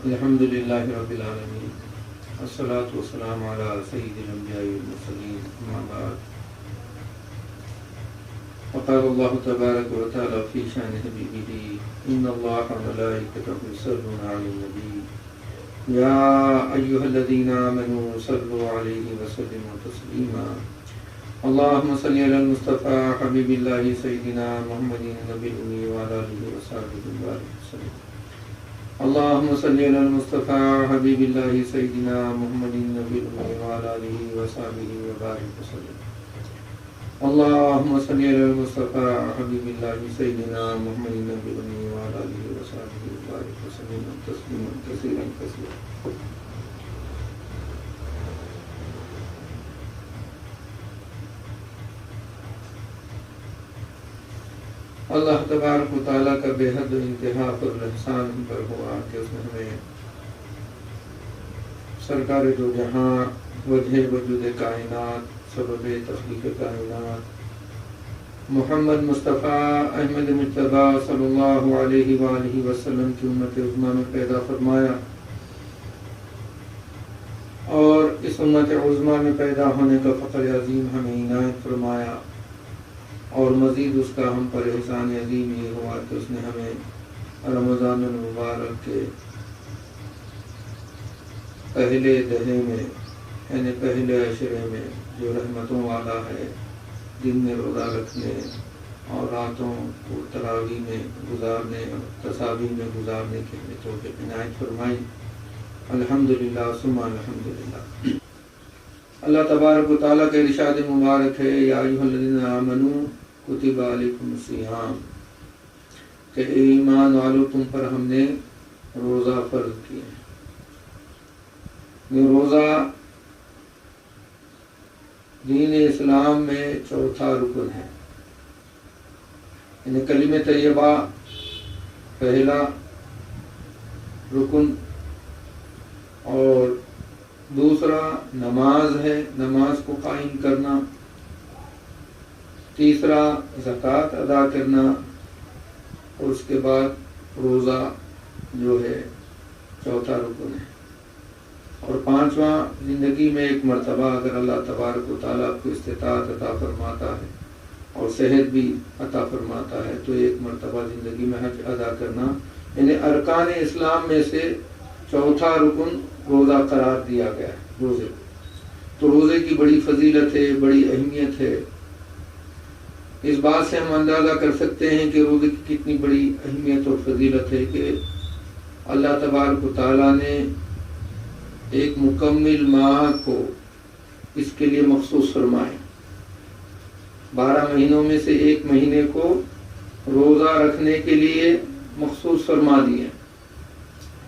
الحمد للہ رب العالمین والصلاة والسلام علی سید الانبیاء والمرسلین اما بعد وقال اللہ تبارک وتعالی فی شان حبیبہ ان اللہ وملائکتہ یصلون علی النبی یا ایہا الذین آمنوا صلوا علیہ وسلموا تسلیما اللہم صلی علی المصطفى حبیب اللہ سیدنا محمد النبی الأمی وعلی آلہ وصحبہ وسلم اللهم صل على المصطفى حبيب الله سيدنا محمد النبي الأمي وعلى آله وصحبه وبارك وسلم اللهم صل على المصطفى حبيب الله سيدنا محمد النبي الأمي وعلى آله وصحبه وبارك وسلم تسليما كثيرا كثيرا. اللہ تبارک و تعالیٰ کا بے حد انتہا پر احسان پر ہوا کہ اس نے ہمیں سرکار دو جہاں وجہ وجود کائنات سبب تخلیق کائنات محمد مصطفیٰ احمد مجتبی صلی اللہ علیہ وآلہ وسلم کی امت عظمیٰ میں پیدا فرمایا اور اس امت عظمیٰ میں پیدا ہونے کا فخر عظیم ہمیں عنایت فرمایا اور مزید اس کا ہم پر احسان عظیم یہ ہوا کہ اس نے ہمیں رمضان المبارک کے پہلے دہے میں یعنی پہلے عشرے میں جو رحمتوں والا ہے دن میں روزہ رکھنے اور راتوں کو تراویح میں گزارنے اور تسابیح میں گزارنے کی ہمیں توفیق عنایت فرمائی. الحمدللہ ثم الحمدللہ. اللہ تبارک و تعالیٰ کے ارشاد مبارک ہے یا ایھا الذین آمنوا کتب علیکم الصیام کہ ایمان والو تم پر ہم نے روزہ فرض کیے ہیں. یہ روزہ دین اسلام میں چوتھا رکن ہے. یعنی کلمہ طیبہ پہلا رکن اور دوسرا نماز ہے، نماز کو قائم کرنا، تیسرا زکوٰۃ ادا کرنا اور اس کے بعد روزہ جو ہے چوتھا رکن ہے. اور پانچواں زندگی میں ایک مرتبہ اگر اللہ تبارک و تعالیٰ کو استطاعت عطا فرماتا ہے اور صحت بھی عطا فرماتا ہے تو ایک مرتبہ زندگی میں حج ادا کرنا، یعنی ارکان اسلام میں سے چوتھا رکن روزہ قرار دیا گیا ہے روزے کو. تو روزے کی بڑی فضیلت ہے، بڑی اہمیت ہے. اس بات سے ہم اندازہ کر سکتے ہیں کہ روزے کی کتنی بڑی اہمیت اور فضیلت ہے کہ اللہ تبارک و تعالیٰ نے ایک مکمل ماہ کو اس کے لیے مخصوص فرمائے. 12 مہینوں میں سے ایک مہینے کو روزہ رکھنے کے لیے مخصوص فرما دیے.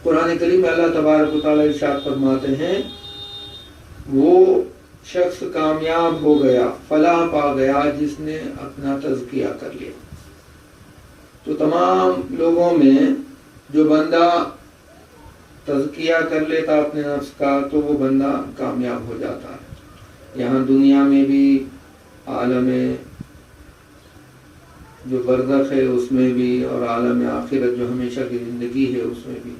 قرآن کریم میں اللہ تبارک و تعالیٰ ارشاد فرماتے ہیں وہ شخص کامیاب ہو گیا، فلاح پا گیا جس نے اپنا تزکیہ کر لیا. تو تمام لوگوں میں جو بندہ تزکیہ کر لیتا اپنے نفس کا تو وہ بندہ کامیاب ہو جاتا ہے، یہاں دنیا میں بھی، عالم جو برزخ ہے اس میں بھی، اور عالم آخرت جو ہمیشہ کی زندگی ہے اس میں بھی.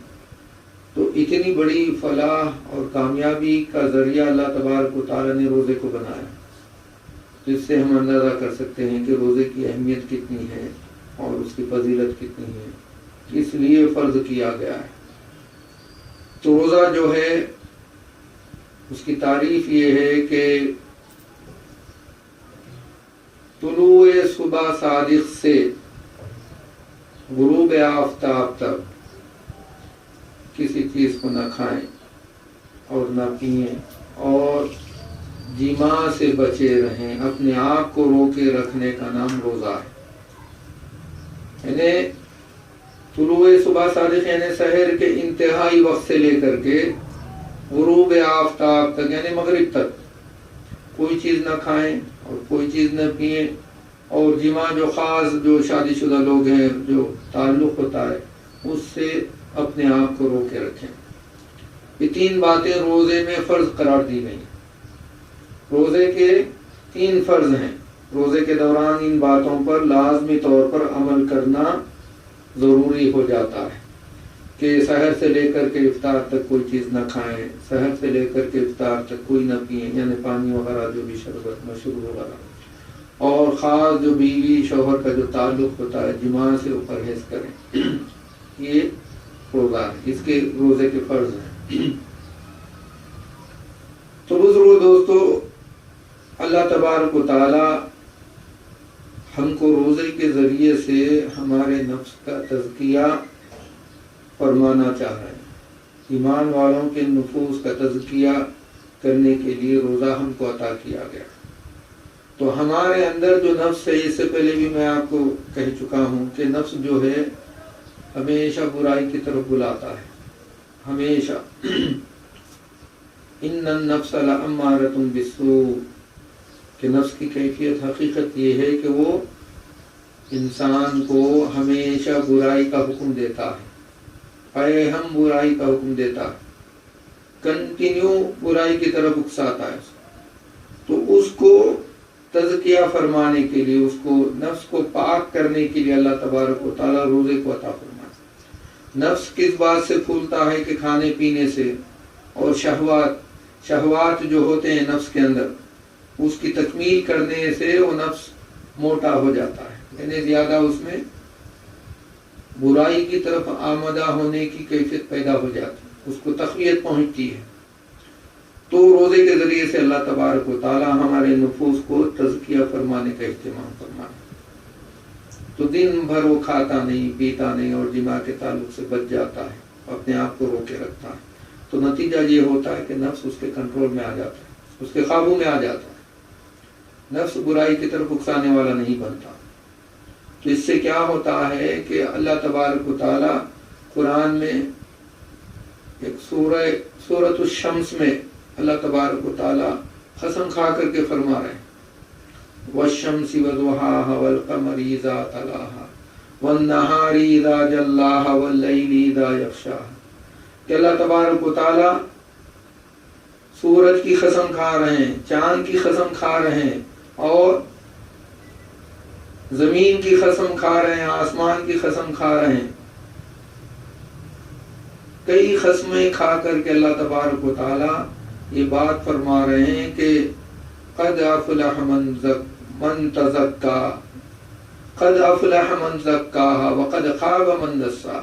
تو اتنی بڑی فلاح اور کامیابی کا ذریعہ اللہ تبارک و تعالیٰ نے روزے کو بنایا، جس سے ہم اندازہ کر سکتے ہیں کہ روزے کی اہمیت کتنی ہے اور اس کی فضیلت کتنی ہے، اس لیے فرض کیا گیا ہے. تو روزہ جو ہے اس کی تعریف یہ ہے کہ طلوع صبح صادق سے غروب آفتاب تک کسی چیز کو نہ کھائیں اور نہ پئیں اور جماع سے بچے رہیں. اپنے آپ کو روکے رکھنے کا نام روزہ ہے. یعنی طلوع صبح صادق یعنی سحر کے انتہائی وقت سے لے کر کے غروب آفتاب تک یعنی مغرب تک کوئی چیز نہ کھائیں اور کوئی چیز نہ پئیں. اور جماع جو خاص جو شادی شدہ لوگ ہیں جو تعلق ہوتا ہے اس سے اپنے آپ کو روکے رکھیں. یہ 3 باتیں روزے میں فرض قرار دی گئی. روزے کے 3 فرض ہیں. روزے کے دوران ان باتوں پر لازمی طور پر عمل کرنا ضروری ہو جاتا ہے. کہ سحر سے لے کر کے افطار تک کوئی چیز نہ کھائیں، سحر سے لے کر کے افطار تک کوئی نہ پئیں، یعنی پانی وغیرہ جو بھی شربت مشروب وغیرہ، اور خاص جو بیوی شوہر کا جو تعلق ہوتا ہے جماع سے وہ پرہیز کریں۔ یہ روزہ ہے، اس کے روزے کے فرض ہیں۔ تو بزرگو دوستو، اللہ تبارک و تعالی ہم کو روزے کے ذریعے سے ہمارے نفس کا تزکیہ فرمانا چاہ رہے ہیں۔ ایمان والوں کے نفوس کا تزکیہ کرنے کے لیے روزہ ہم کو عطا کیا گیا۔ تو ہمارے اندر جو نفس ہے، اس سے پہلے بھی میں آپ کو کہہ چکا ہوں کہ نفس جو ہے ہمیشہ برائی کی طرف بلاتا ہے، ہمیشہ۔ ان النفس لامارۃ بالسوء، کہ نفس کی کیفیت حقیقت یہ ہے کہ وہ انسان کو ہمیشہ برائی کا حکم دیتا ہے، اے ہم برائی کا حکم دیتا ہے، کنٹینیو برائی کی طرف اکساتا ہے۔ تو اس کو تزکیہ فرمانے کے لیے، اس کو نفس کو پاک کرنے کے لیے اللہ تبارک و تعالیٰ روزے کو عطا فرماتا ہے۔ نفس کس بات سے پھولتا ہے کہ کھانے پینے سے، اور شہوات جو ہوتے ہیں نفس کے اندر، اس کی تکمیل کرنے سے وہ نفس موٹا ہو جاتا ہے، یعنی زیادہ اس میں برائی کی طرف آمدہ ہونے کی کیفیت پیدا ہو جاتی ہے، اس کو تقویت پہنچتی ہے۔ تو روزے کے ذریعے سے اللہ تبارک و تعالی ہمارے نفوس کو تزکیہ فرمانے کا اہتمام فرمانے۔ تو دن بھر وہ کھاتا نہیں پیتا نہیں اور جماع کے تعلق سے بچ جاتا ہے، اپنے آپ کو روکے رکھتا ہے، تو نتیجہ یہ ہوتا ہے کہ نفس اس کے کنٹرول میں آ جاتا ہے، اس کے قابو میں آ جاتا ہے، نفس برائی کی طرف اکسانے والا نہیں بنتا۔ تو اس سے کیا ہوتا ہے کہ اللہ تبارک و تعالی قرآن میں ایک سورۃ الشمس میں اللہ تبارک و تعالی قسم کھا کر کے فرما رہے ہیں، والشمس وضحاها والقمر اذا تلاها والنهار اذا جلاها والليل اذا يغشاها، کہ اللہ تبارک و تعالی سورج کی قسم کھا رہے ہیں، چاند کی قسم کھا رہے ہیں، اور زمین کی قسم کھا رہے ہیں، آسمان کی قسم کھا رہے ہیں، کئی قسمیں کھا کر کے اللہ تبارک و تعالی یہ بات فرما رہے ہیں کہ قد افلح من تزکا، قد افلح من زکاہا وقد خاب من دساہا،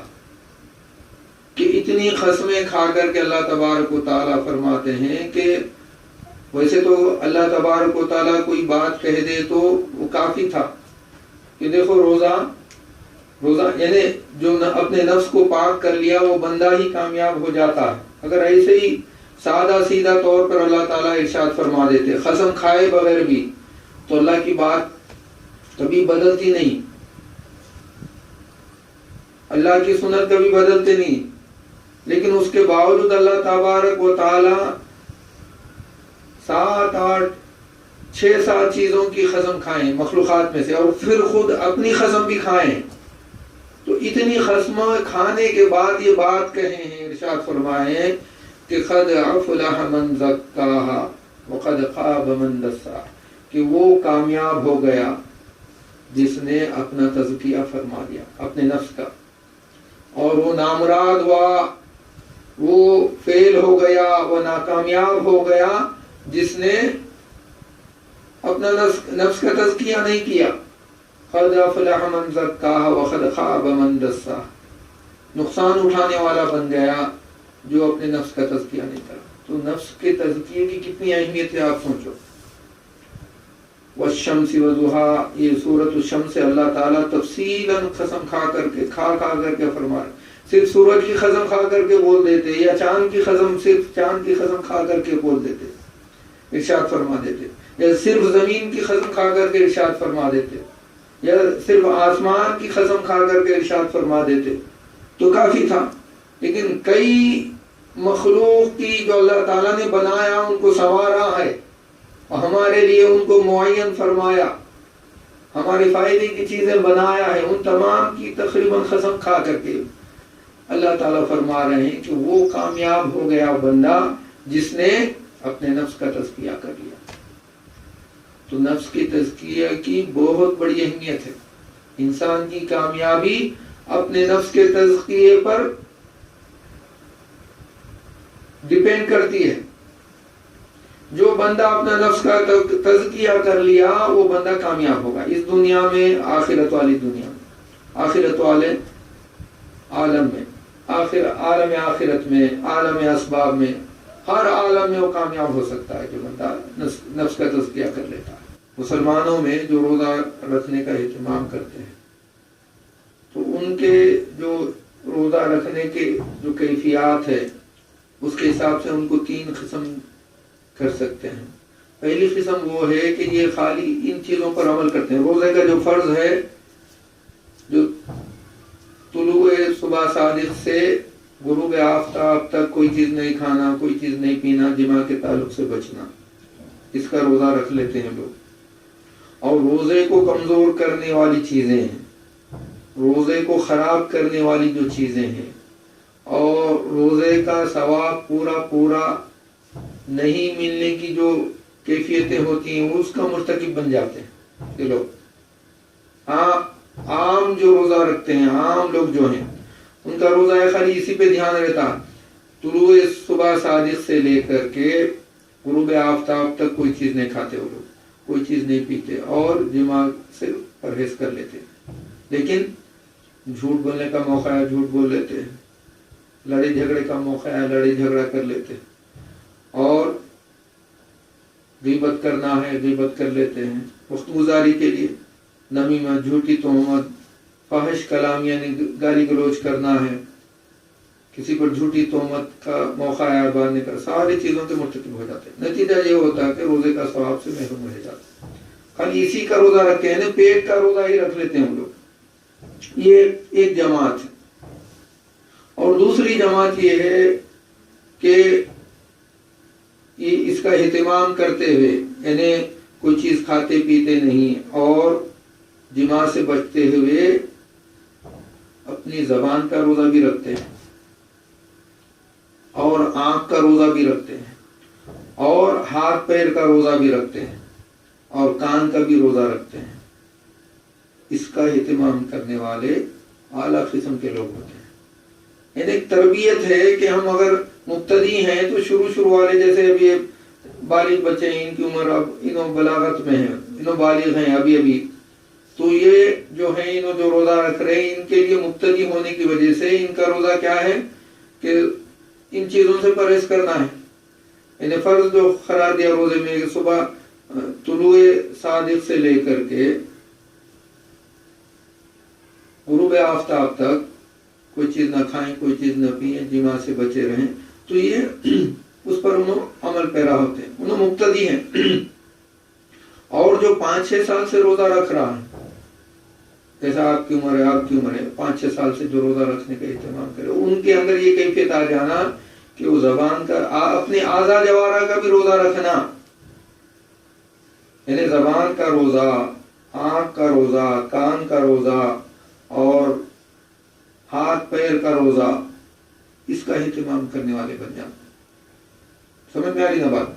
کہ اتنی قسمیں کھا کر کے اللہ تبارک و تعالیٰ فرماتے ہیں کہ ویسے تو اللہ تبارک و تعالیٰ کوئی بات کہہ دے تو وہ کافی تھا، کہ دیکھو روزہ یعنی جو اپنے نفس کو پاک کر لیا وہ بندہ ہی کامیاب ہو جاتا ہے۔ اگر ایسے ہی سادہ سیدھا طور پر اللہ تعالیٰ ارشاد فرما دیتے قسم کھائے بغیر بھی، تو اللہ کی بات کبھی بدلتی نہیں، اللہ کی سنت کبھی بدلتے نہیں، لیکن اس کے باوجود اللہ تبارک و تعالی 6-7 چیزوں کی قسم کھائیں مخلوقات میں سے، اور پھر خود اپنی قسم بھی کھائیں، تو اتنی قسمیں کھانے کے بعد یہ بات کہے ہیں، ارشاد فرمائے ہیں کہ قد افلح من زکاہا وقد خاب من دساہا، کہ وہ کامیاب ہو گیا جس نے اپنا تزکیہ فرما دیا اپنے نفس کا، اور وہ نامراد ہوا، وہ فیل ہو گیا، وہ ناکامیاب ہو گیا جس نے اپنا نفس کا تزکیہ نہیں کیا۔ قد افلح من زکاہا وقد خاب من دساہا، نقصان اٹھانے والا بن گیا جو اپنے نفس کا تزکیہ نہیں کرا۔ تو نفس کے تزکیے کی کتنی اہمیت ہے آپ سوچو۔ والشمس وضحاها، یہ سورۃ الشمس سے اللہ تعالیٰ تفصیلاً قسم کھا کر کے فرما رہے، صرف سورج کی قسم کھا کر کے بول دیتے، یا چاند کی قسم صرف چاند کی قسم کھا کر کے بول دیتے، ارشاد فرما دیتے، یا صرف زمین کی قسم کھا کر کے ارشاد فرما دیتے، یا صرف آسمان کی قسم کھا کر کے ارشاد فرما دیتے تو کافی تھا۔ لیکن کئی مخلوق کی جو اللہ تعالیٰ نے بنایا، ان کو سنوارا ہے اور ہمارے لیے ان کو معین فرمایا، ہمارے فائدے کی چیزیں بنایا ہے، ان تمام کی تقریباً قسم کھا کر کے اللہ تعالیٰ فرما رہے ہیں کہ وہ کامیاب ہو گیا بندہ جس نے اپنے نفس کا تزکیہ کر لیا۔ تو نفس کی تزکیہ کی بہت بڑی اہمیت ہے۔ انسان کی کامیابی اپنے نفس کے تزکیے پر ڈیپینڈ کرتی ہے. جو بندہ اپنا نفس کا تزکیہ کر لیا وہ بندہ کامیاب ہوگا اس دنیا میں، آخرت والی دنیا میں، آخرت والے عالم میں، عالم آخرت میں، عالم اسباب میں، ہر عالم میں وہ کامیاب ہو سکتا ہے جو بندہ نفس کا تزکیہ کر لیتا ہے. مسلمانوں میں جو روزہ رکھنے کا اہتمام کرتے ہیں تو ان کے جو روزہ رکھنے کے جو کیفیات ہے اس کے حساب سے ان کو 3 قسم کر سکتے ہیں. پہلی قسم وہ ہے کہ یہ خالی ان چیزوں پر عمل کرتے ہیں. روزے کا جو فرض ہے، جو طلوع صبح صادق سے غروب آفتاب تک کوئی چیز نہیں کھانا، کوئی چیز نہیں پینا، جماع کے تعلق سے بچنا، اس کا روزہ رکھ لیتے ہیں لوگ. اور روزے کو کمزور کرنے والی چیزیں ہیں، روزے کو خراب کرنے والی جو چیزیں ہیں، اور روزے کا ثواب پورا نہیں ملنے کی جو کیفیتیں ہوتی ہیں اس کا مرتکب بن جاتے ہیں یہ لوگ. ہاں، عام جو روزہ رکھتے ہیں، عام لوگ جو ہیں ان کا روزہ ہے خالی اسی پہ دھیان رہتا، طلوع صبح صادق سے لے کر کے غروب آفتاب تک کوئی چیز نہیں کھاتے وہ لوگ، کوئی چیز نہیں پیتے اور جماع سے پرہیز کر لیتے. لیکن جھوٹ بولنے کا موقع ہے جھوٹ بول لیتے ہیں، لڑائی جھگڑے کا موقع ہے لڑائی جھگڑا کر لیتے ہیں، اور غیبت کرنا ہے غیبت کر لیتے ہیں، وقت گزاری کے لیے نمیمت، جھوٹی تہمت، فحش کلام یعنی گالی گلوچ کرنا ہے، کسی پر جھوٹی تہمت کا موقع ہے باندھنے کا، ساری چیزوں کے مرتکب ہو جاتے ہیں. نتیجہ یہ ہوتا ہے کہ روزے کا ثواب سے محروم رہ جاتے ہیں. خالی اسی کا روزہ رکھتے ہیں، پیٹ کا روزہ ہی رکھ لیتے ہیں ہم لوگ. یہ ایک جماعت ہے. اور دوسری جماعت یہ ہے کہ اس کا اہتمام کرتے ہوئے، یعنی کوئی چیز کھاتے پیتے نہیں اور جماع سے بچتے ہوئے اپنی زبان کا روزہ بھی رکھتے ہیں اور آنکھ کا روزہ بھی رکھتے ہیں اور ہاتھ پیر کا روزہ بھی رکھتے ہیں اور کان کا بھی روزہ رکھتے ہیں. اس کا اہتمام کرنے والے اعلیٰ قسم کے لوگ ہوتے ہیں. یعنی ایک تربیت ہے کہ ہم اگر مبتدی ہیں تو شروع والے، جیسے ابھی بالغ بچے ہیں، ان کی عمر اب انہوں بلاغت میں ہیں، انہوں بالغ ہیں ابھی، تو یہ جو ہیں انہوں جو روزہ رکھ رہے ہیں ان کے لیے مبتدی ہونے کی وجہ سے ان کا روزہ کیا ہے کہ ان چیزوں سے پرہیز کرنا ہے. یعنی فرض جو قرار دیا روزے میں صبح طلوع صادق سے لے کر کے غروب آفتاب تک کوئی چیز نہ کھائیں، کوئی چیز نہ پئیں، جماع سے بچے رہیں، تو یہ اس پر انہوں عمل پیرا ہوتے ہیں، انہوں مبتدی ہیں. اور جو 5-6 سال سے روزہ رکھ رہا ہے، جیسا آپ کی عمر ہے 5-6 سال سے جو روزہ رکھنے کا اہتمام کرے، ان کے اندر یہ کیفیت آ جانا کہ وہ زبان کا، اپنے اعضاء جوارح کا بھی روزہ رکھنا، یعنی زبان کا روزہ، آنکھ کا روزہ، کان کا روزہ اور ہاتھ پیر کا روزہ، اس کا اہتمام کرنے والے بن جاتے. سمجھ میں آ رہی نا بات؟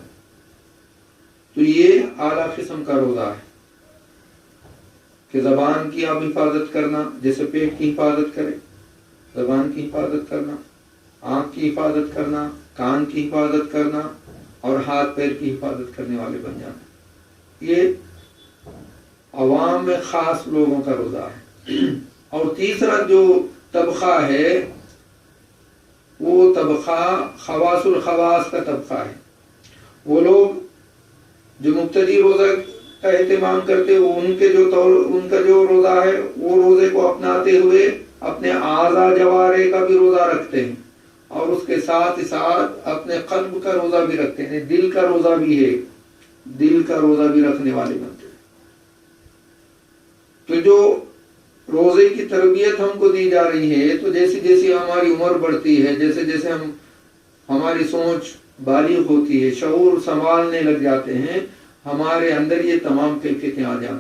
تو یہ اعلیٰ قسم کا روزہ ہے کہ زبان کی آپ حفاظت کرنا، جیسے پیٹ کی حفاظت کرے، زبان کی حفاظت کرنا، آنکھ کی حفاظت کرنا، کان کی حفاظت کرنا اور ہاتھ پیر کی حفاظت کرنے والے بن جانا. یہ عوام میں خاص لوگوں کا روزہ ہے. اور تیسرا جو طبقہ ہے وہ طبقہ خواص الخواص کا طبقہ ہے. وہ لوگ جو مبتدی روزہ کا اہتمام کرتے، وہ ان کا جو روزہ ہے وہ روزے کو اپناتے ہوئے اپنے اعضاء جوارح کا بھی روزہ رکھتے ہیں اور اس کے ساتھ اپنے قلب کا روزہ بھی رکھتے ہیں. دل کا روزہ بھی ہے، دل کا روزہ بھی رکھنے والے بنتے ہیں. تو جو روزے کی تربیت ہم کو دی جا رہی ہے، تو جیسے جیسے ہماری عمر بڑھتی ہے، جیسے جیسے ہماری سوچ بالغ ہوتی ہے، شعور سنبھالنے لگ جاتے ہیں، ہمارے اندر یہ تمام کیفیتیں آ جانا.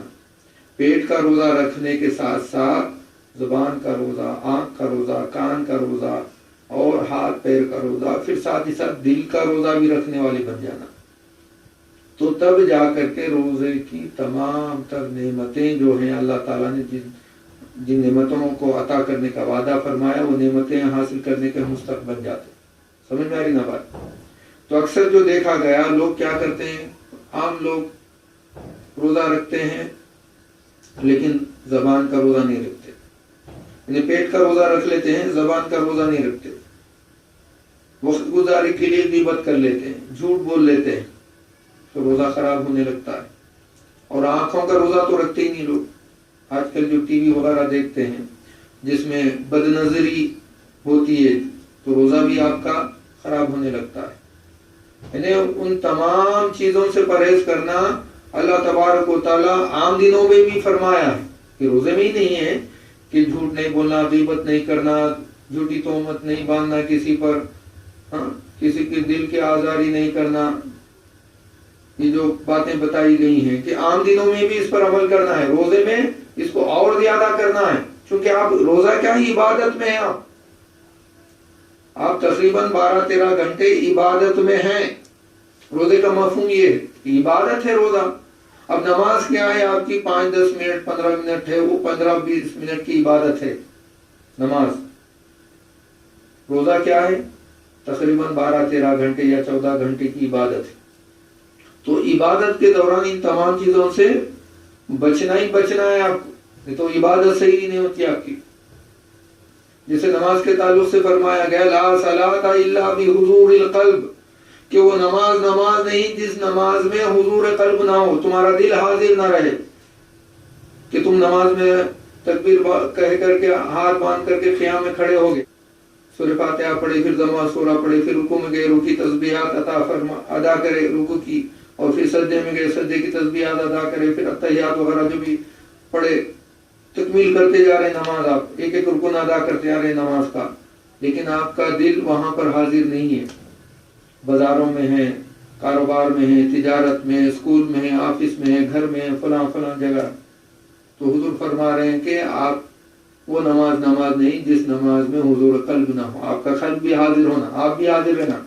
پیٹ کا روزہ رکھنے کے ساتھ ساتھ زبان کا روزہ، آنکھ کا روزہ، کان کا روزہ اور ہاتھ پیر کا روزہ، پھر ساتھ ہی ساتھ دل کا روزہ بھی رکھنے والے بن جانا. تو تب جا کر کے روزے کی تمام تر نعمتیں جو ہیں اللہ تعالیٰ نے جن نعمتوں کو عطا کرنے کا وعدہ فرمایا، وہ نعمتیں حاصل کرنے کے مستحق بن جاتے. سمجھ میں آ رہی نا بات؟ تو اکثر جو دیکھا گیا لوگ کیا کرتے ہیں، عام لوگ روزہ رکھتے ہیں لیکن زبان کا روزہ نہیں رکھتے، یعنی پیٹ کا روزہ رکھ لیتے ہیں، زبان کا روزہ نہیں رکھتے، وقت گزاری کے لیے غیبت کر لیتے ہیں، جھوٹ بول لیتے ہیں، تو روزہ خراب ہونے لگتا ہے۔ اور آنکھوں کا روزہ تو رکھتے ہی نہیں لوگ، آج کل جو ٹی وی وغیرہ دیکھتے ہیں جس میں بد نظری ہوتی ہے تو روزہ بھی آپ کا خراب ہونے لگتا ہے۔ یعنی ان تمام چیزوں سے پرہیز کرنا اللہ تبارک و تعالیٰ عام دنوں میں بھی فرمایا ہے کہ روزے میں ہی نہیں ہے کہ جھوٹ نہیں بولنا، غیبت نہیں کرنا، جھوٹی تہمت نہیں باندھنا کسی پر، کسی کے دل کی آزاری نہیں کرنا، یہ جو باتیں بتائی گئی ہیں کہ عام دنوں میں بھی اس پر عمل کرنا ہے، روزے میں اس کو اور زیادہ کرنا ہے، چونکہ آپ روزہ کیا ہی عبادت میں ہیں، آپ تقریباً 12-13 گھنٹے عبادت میں ہیں۔ روزے کا مفہوم یہ ہے، عبادت ہے روزہ۔ اب نماز کیا ہے آپ کی 5-10 منٹ 15 منٹ ہے، وہ 15-20 منٹ کی عبادت ہے نماز۔ روزہ کیا ہے؟ تقریباً 12-13 گھنٹے یا 14 گھنٹے کی عبادت ہے۔ تو عبادت کے دوران ان تمام چیزوں سے بچنا ہی بچنا ہے آپ کو، نہیں تو عبادت صحیح نہیں ہوتی آپ کی۔ جسے نماز کے تعلق سے فرمایا گیا لا صلاۃ الا بحضور القلب، کہ وہ نماز نہیں جس نماز میں حضور قلب نہ ہو، تمہارا دل حاضر نہ رہے، کہ تم نماز میں تکبیر کہہ کر کے ہاتھ باندھ کر کے قیام میں کھڑے ہوگے، سورہ فاتحہ پڑھے، پھر نماز سورہ پڑھے، پھر رکوع میں گئے، رکوع کی تسبیحات ادا کرے رکوع کی، اور پھر سجدے میں گئے، سجدے کی تسبیحات ادا کرے، پھر التحیات وغیرہ جو بھی پڑھے، تکمیل کرتے جا رہے نماز، آپ ایک ایک رکن ادا کرتے جا رہے نماز کا، لیکن آپ کا دل وہاں پر حاضر نہیں ہے، بازاروں میں ہے، کاروبار میں ہے، تجارت میں، اسکول میں ہے، آفس میں ہے، گھر میں ہے، فلاں جگہ۔ تو حضور فرما رہے ہیں کہ آپ وہ نماز نہیں جس نماز میں حضور قلب نہ ہو، آپ کا قلب بھی حاضر ہونا، آپ بھی حاضر رہنا۔